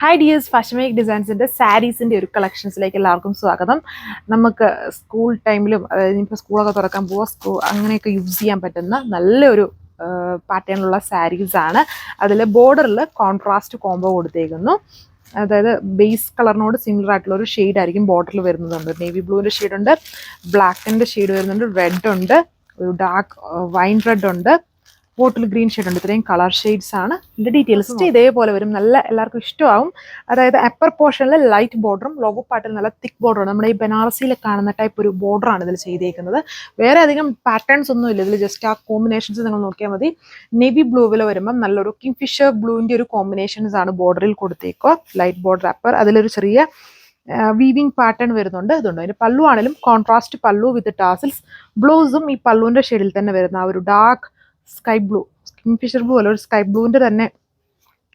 Hi dears, fashion make ഡിസൈൻസിൻ്റെ സാരീസിൻ്റെ ഒരു കളക്ഷൻസിലേക്ക് എല്ലാവർക്കും സ്വാഗതം. നമുക്ക് സ്കൂൾ ടൈമിലും ഇനിയിപ്പോൾ സ്കൂളൊക്കെ തുറക്കാൻ പോവുക അങ്ങനെയൊക്കെ യൂസ് ചെയ്യാൻ പറ്റുന്ന നല്ലൊരു പാറ്റേണിലുള്ള സാരീസാണ്. അതിൽ ബോർഡറിൽ കോൺട്രാസ്റ്റ് കോംബോ കൊടുത്തേക്കുന്നു. അതായത് ബേസ് കളറിനോട് സിമിലർ ആയിട്ടുള്ള ഒരു ഷെയ്ഡായിരിക്കും ബോർഡറിൽ വരുന്നതുണ്ട്. നേവി ബ്ലൂവിൻ്റെ ഷെയ്ഡുണ്ട്, ബ്ലാക്കിൻ്റെ ഷെയ്ഡ് വരുന്നുണ്ട്, റെഡ് ഉണ്ട്, ഒരു ഡാർക്ക് വൈൻ റെഡ് ഉണ്ട്, ബോട്ടിൽ ഗ്രീൻ ഷെയ്ഡ് ഉണ്ട്. ഇത്രയും കളർ ഷെയ്ഡ്സ് ആണ്. ഇതിൻ്റെ ഡീറ്റെയിൽസ് ഇതേപോലെ വരും. എല്ലാവർക്കും ഇഷ്ടമാവും. അതായത് അപ്പർ പോർഷനിൽ ലൈറ്റ് ബോർഡറും ലോവർ പാർട്ടിൽ നല്ല തിക്ക് ബോർഡറും. നമ്മുടെ ഈ ബനാറസിയിൽ കാണുന്ന ടൈപ്പ് ഒരു ബോർഡറാണ് ഇതിൽ ചെയ്തേക്കുന്നത്. വേറെ അധികം പാറ്റേൺസ് ഒന്നും ഇല്ല ഇതിൽ. ജസ്റ്റ് ആ കോമ്പിനേഷൻസ് നിങ്ങൾ നോക്കിയാൽ മതി. നേവി ബ്ലൂവിൽ വരുമ്പം നല്ലൊരു കിങ്ഫിഷർ ബ്ലൂവിൻ്റെ ഒരു കോമ്പിനേഷൻസ് ആണ് ബോർഡറിൽ കൊടുത്തേക്കുക. ലൈറ്റ് ബോർഡർ അപ്പർ, അതിലൊരു ചെറിയ വീവിങ് പാറ്റേൺ വരുന്നുണ്ട്. ഇതുണ്ട്. അതിൻ്റെ പല്ലു ആണെങ്കിലും കോൺട്രാസ്റ്റ് പല്ലു വിത്ത് ടാസിൽസ്. ബ്ലൗസും ഈ പല്ലുവിൻ്റെ ഷെയ്ഡിൽ തന്നെ വരുന്ന ആ ഒരു dark sky blue, kingfisher blue അല്ല, ഒരു സ്കൈ ബ്ലൂവിൻ്റെ തന്നെ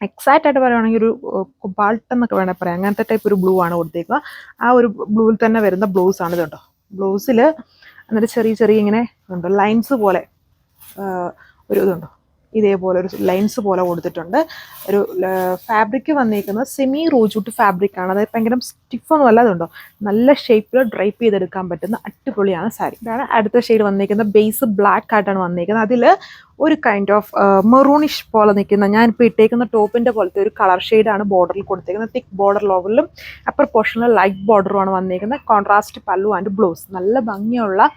എക്സാക്റ്റ് ആയിട്ട് പറയുകയാണെങ്കിൽ ഒരു കൊബാൾട്ട് എന്നൊക്കെ വേണമെങ്കിൽ പറയാം. അങ്ങനത്തെ ടൈപ്പ് ഒരു ബ്ലൂ ആണ് കൊടുത്തേക്കുക. ആ ഒരു ബ്ലൂവിൽ തന്നെ വരുന്ന ബ്ലൗസ് ആണ് ഇതുണ്ടോ. ബ്ലൗസിൽ എന്നിട്ട് ചെറിയ ചെറിയ ഇങ്ങനെ ഉണ്ടോ ലൈൻസ് പോലെ ഒരു ഇതുണ്ടോ, ഇതേപോലെ ഒരു ലൈൻസ് പോലെ കൊടുത്തിട്ടുണ്ട്. ഒരു ഫാബ്രിക് വന്നിരിക്കുന്നത് സെമി റോജൂട്ട് ഫാബ്രിക് ആണ്. അതായത് ഭയങ്കര സ്റ്റിഫൊന്നും അല്ല. അതുണ്ടോ നല്ല ഷേപ്പിൽ ഡ്രൈപ്പ് ചെയ്തെടുക്കാൻ പറ്റുന്ന അടിപൊളിയാണ് സാരി. ഇതാണ് അടുത്ത ഷെയ്ഡ് വന്നിരിക്കുന്നത്. ബേസ് ബ്ലാക്ക് ആയിട്ടാണ് വന്നിരിക്കുന്നത്. അതിൽ ഒരു കൈൻഡ് ഓഫ് മെറൂണിഷ് പോലെ നിൽക്കുന്ന, ഞാനിപ്പോൾ ഇട്ടേക്കുന്ന ടോപ്പിൻ്റെ പോലത്തെ ഒരു കളർ ഷെയ്ഡാണ് ബോർഡറിൽ കൊടുത്തേക്കുന്നത്. തിക്ക് ബോർഡർ ലോവറിലും അപ്പർ പോർഷനിലും ലൈറ്റ് ബോർഡറുമാണ് വന്നിരിക്കുന്നത്. കോൺട്രാസ്റ്റ് പല്ലു ആൻഡ് ബ്ലൗസ്. നല്ല ഭംഗിയുള്ള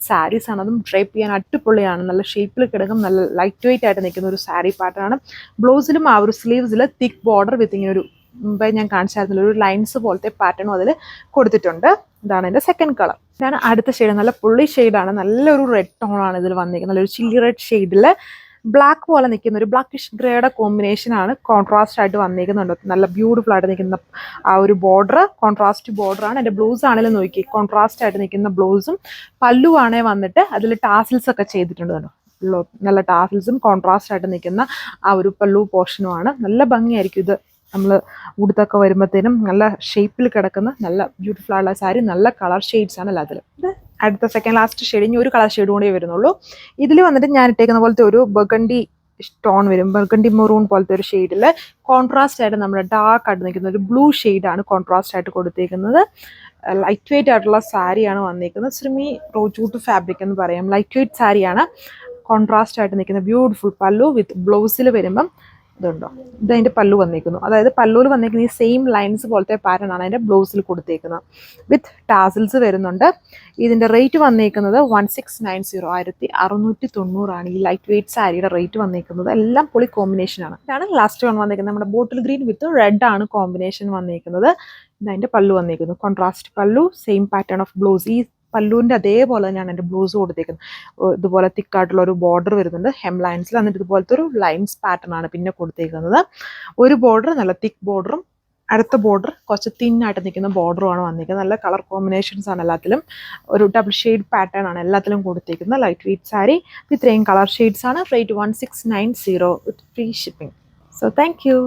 സാരീസാണ്. അതും ഡ്രൈപ്പ് ചെയ്യാൻ അടിപൊളിയാണ്. നല്ല ഷേപ്പിൽ കിടക്കും. നല്ല ലൈറ്റ് വെയിറ്റ് ആയിട്ട് നിൽക്കുന്ന ഒരു സാരി പാറ്റേണാണ്. ബ്ലൗസിലും ആ ഒരു സ്ലീവ്സിൽ തിക്ക് ബോർഡർ വിത്ത് ഇങ്ങനെ ഒരു മുമ്പേ ഞാൻ കാണിച്ചായിരുന്നില്ല ഒരു ലൈൻസ് പോലത്തെ പാറ്റേണും അതിൽ കൊടുത്തിട്ടുണ്ട്. ഇതാണ് എൻ്റെ സെക്കൻഡ് കളർ. ഇതാണ് അടുത്ത ഷെയ്ഡ്. നല്ല പുള്ളി ഷെയ്ഡാണ്. നല്ലൊരു റെഡ് ടോണാണ് ഇതിൽ വന്നിരിക്കുന്നത്. നല്ലൊരു ചില്ലി റെഡ് ഷെയ്ഡിൽ ബ്ലാക്ക് പോലെ നിൽക്കുന്ന ഒരു ബ്ലാക്കിഷ് ഗ്രേയുടെ കോമ്പിനേഷനാണ് കോൺട്രാസ്റ്റ് ആയിട്ട് വന്നിരിക്കുന്നുണ്ട്. നല്ല ബ്യൂട്ടിഫുൾ ആയിട്ട് നിൽക്കുന്ന ആ ഒരു ബോർഡർ കോൺട്രാസ്റ്റ് ബോർഡറാണ്. എൻ്റെ ബ്ലൗസ് ആണെങ്കിലും നോക്കി കോൺട്രാസ്റ്റ് ആയിട്ട് നിൽക്കുന്ന ബ്ലൗസും പല്ലു ആണേ വന്നിട്ട് അതിൽ ടാസിൽസ് ഒക്കെ ചെയ്തിട്ടുണ്ട് കേട്ടോ. നല്ല ടാസിൽസും കോൺട്രാസ്റ്റ് ആയിട്ട് നിൽക്കുന്ന ആ ഒരു പല്ലു പോർഷനുമാണ്. നല്ല ഭംഗിയായിരിക്കും ഇത് നമ്മൾ ഉടുത്തൊക്കെ വരുമ്പോഴത്തേനും. നല്ല ഷേപ്പിൽ കിടക്കുന്ന നല്ല ബ്യൂട്ടിഫുൾ ആയിട്ടുള്ള സാരി. നല്ല കളർ ഷെയ്ഡ്സ് ആണ് എല്ലാത്തിലും. ഇത് അടുത്ത സെക്കൻഡ് ലാസ്റ്റ് ഷെയ്ഡ്. ഇനി ഒരു കളർ ഷെയ്ഡ് കൂടെ വരുന്നുള്ളൂ. ഇതിൽ വന്നിട്ട് ഞാൻ ഇട്ടേക്കുന്ന പോലത്തെ ഒരു ബർഗണ്ടി സ്റ്റോൺ വരും. ബർഗണ്ടി മെറൂൺ പോലത്തെ ഒരു ഷെയ്ഡിൽ കോൺട്രാസ്റ്റ് ആയിട്ട് നമ്മുടെ ഡാർക്ക് ആയിട്ട് നിൽക്കുന്ന ഒരു ബ്ലൂ ഷെയ്ഡാണ് കോൺട്രാസ്റ്റ് ആയിട്ട് കൊടുത്തേക്കുന്നത്. ലൈറ്റ് വെയിറ്റ് ആയിട്ടുള്ള സാരിയാണ് വന്നിരിക്കുന്നത്. സെമി റോജൂട്ട് ഫാബ്രിക് എന്ന് പറയാം. ലൈറ്റ് വെയിറ്റ് സാരിയാണ്. കോൺട്രാസ്റ്റ് ആയിട്ട് നിൽക്കുന്ന ബ്യൂട്ടിഫുൾ പല്ലു വിത്ത് ബ്ലൗസിൽ വരുമ്പം ഇതുണ്ടോ, ഇതതിൻ്റെ പല്ലു വന്നിരിക്കുന്നു. അതായത് പല്ലുവിൽ വന്നിരിക്കുന്ന ഈ സെയിം ലൈൻസ് പോലത്തെ പാറ്റേൺ ആണ് അതിൻ്റെ ബ്ലൗസിൽ കൊടുത്തേക്കുന്നത്. വിത്ത് ടാസിൽസ് വരുന്നുണ്ട്. ഇതിൻ്റെ റേറ്റ് വന്നിരിക്കുന്നത് 1690, 1690 ഈ ലൈറ്റ് വെയിറ്റ് സാരിയുടെ റേറ്റ് വന്നിരിക്കുന്നത്. എല്ലാം പൊളി കോമ്പിനേഷനാണ്. ഇതാണ് ലാസ്റ്റ് വൺ വന്നിരിക്കുന്നത്. നമ്മുടെ ബോട്ടിൽ ഗ്രീൻ വിത്ത് റെഡ് ആണ് കോമ്പിനേഷൻ വന്നിരിക്കുന്നത്. ഇതതിൻ്റെ പല്ലു വന്നിരിക്കുന്നു. കോൺട്രാസ്റ്റ് പല്ലു, സെയിം പാറ്റേൺ ഓഫ് ബ്ലൗസ്. ഈ പല്ലുവിൻ്റെ അതേപോലെ തന്നെയാണ് എൻ്റെ ബ്ലൗസ് കൊടുത്തേക്കുന്നത്. ഇതുപോലെ തിക്കായിട്ടുള്ള ഒരു ബോർഡർ വരുന്നുണ്ട് ഹെം ലൈൻസിൽ. എന്നിട്ട് ഇതുപോലത്തെ ഒരു ലൈൻസ് പാറ്റേൺ ആണ് പിന്നെ കൊടുത്തേക്കുന്നത്. ഒരു ബോർഡർ നല്ല തിക്ക് ബോർഡറും അടുത്ത ബോർഡർ കുറച്ച് തിന്നായിട്ട് നിൽക്കുന്ന ബോർഡറുമാണ് വന്നിരിക്കുന്നത്. നല്ല കളർ കോമ്പിനേഷൻസ് ആണ് എല്ലാത്തിലും. ഒരു ഡബിൾ ഷെയ്ഡ് പാറ്റേൺ ആണ് എല്ലാത്തിലും കൊടുത്തേക്കുന്നത്. Light weight sari. ഇത്രയും കളർ ഷെയ്ഡ്സ് ആണ്. Rate 1690 with free shipping. So thank you.